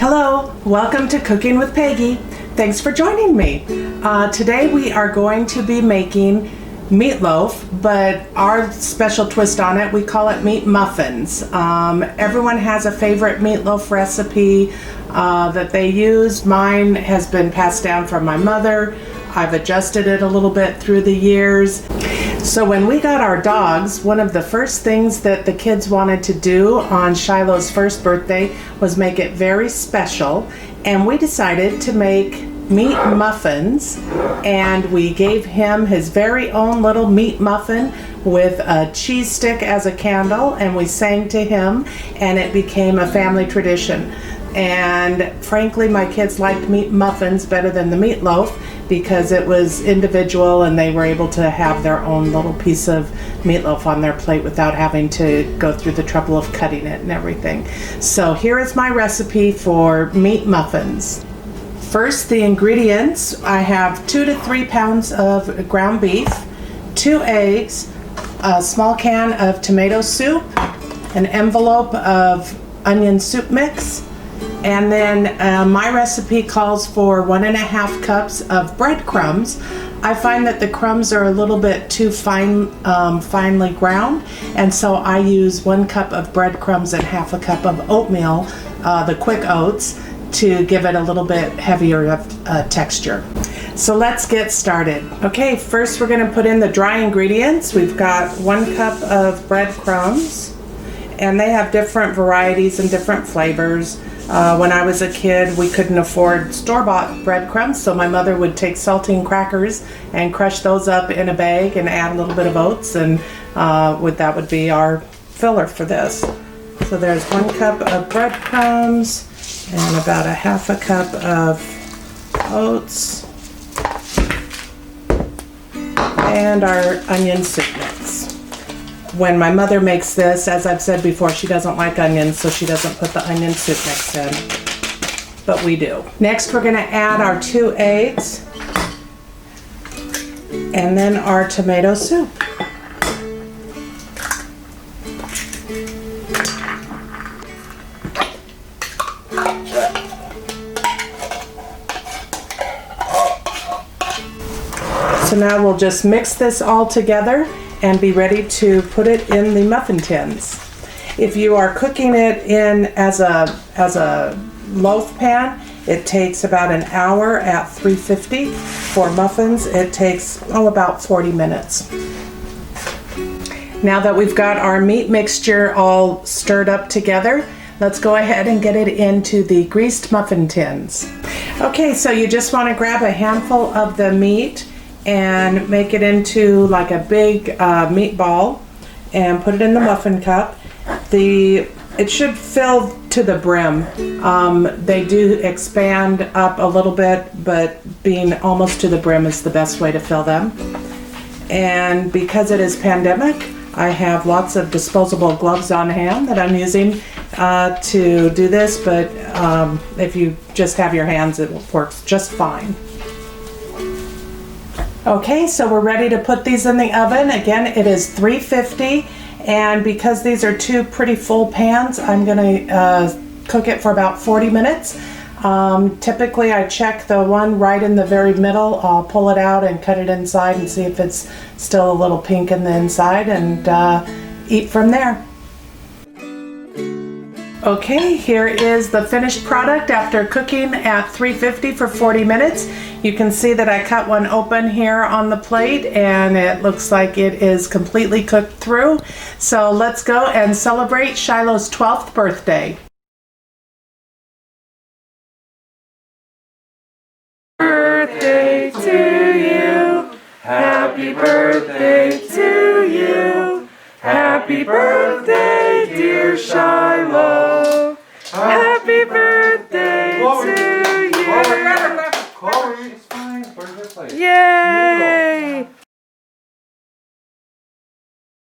Hello, welcome to Cooking with Peggy. Thanks for joining me. Today we are going to be making meatloaf, but our special twist on it, we call it meat muffins. Everyone has a favorite meatloaf recipe that they use. Mine has been passed down from my mother. I've adjusted it a little bit through the years. So when we got our dogs, one of the first things that the kids wanted to do on Shiloh's first birthday was make it very special, and we decided to make meat muffins, and we gave him his very own little meat muffin with a cheese stick as a candle, and we sang to him, and it became a family tradition. And frankly, my kids liked meat muffins better than the meatloaf because it was individual and they were able to have their own little piece of meatloaf on their plate without having to go through the trouble of cutting it and everything. So here is my recipe for meat muffins. First, the ingredients. I have 2 to 3 pounds of ground beef, 2 eggs, a small can of tomato soup, an envelope of onion soup mix, and then my recipe calls for 1.5 cups of breadcrumbs. I find that the crumbs are a little bit too finely ground, and so I use 1 cup of breadcrumbs and 1/2 cup of oatmeal, the quick oats, to give it a little bit heavier of texture. So let's get started. Okay, first we're going to put in the dry ingredients. We've got 1 cup of breadcrumbs, and they have different varieties and different flavors. When I was a kid, we couldn't afford store-bought breadcrumbs, so my mother would take saltine crackers and crush those up in a bag and add a little bit of oats, and that would be our filler for this. So there's 1 cup of breadcrumbs and about 1/2 cup of oats and our onion soup mix. When my mother makes this, as I've said before, she doesn't like onions, so she doesn't put the onion soup mix in, but we do. Next, we're going to add our 2 eggs and then our tomato soup. So now we'll just mix this all together and be ready to put it in the muffin tins. If you are cooking it in as a loaf pan, it takes about an hour at 350. For muffins, it takes about 40 minutes. Now that we've got our meat mixture all stirred up together, let's go ahead and get it into the greased muffin tins. Okay, so you just want to grab a handful of the meat and make it into like a big meatball and put it in the muffin cup. It should fill to the brim. They do expand up a little bit, but being almost to the brim is the best way to fill them. And because it is pandemic, I have lots of disposable gloves on hand that I'm using to do this, but if you just have your hands, it works just fine. Okay, so we're ready to put these in the oven. Again, it is 350, and because these are 2 pretty full pans, I'm gonna cook it for about 40 minutes. Typically I check the one right in the very middle. I'll pull it out and cut it inside and see if it's still a little pink in the inside, and eat from there. Okay, here is the finished product after cooking at 350 for 40 minutes. You can see that I cut one open here on the plate, and it looks like it is completely cooked through. So let's go and celebrate Shiloh's 12th birthday. Birthday to you. Happy birthday to you. Happy birthday, dear Shiloh.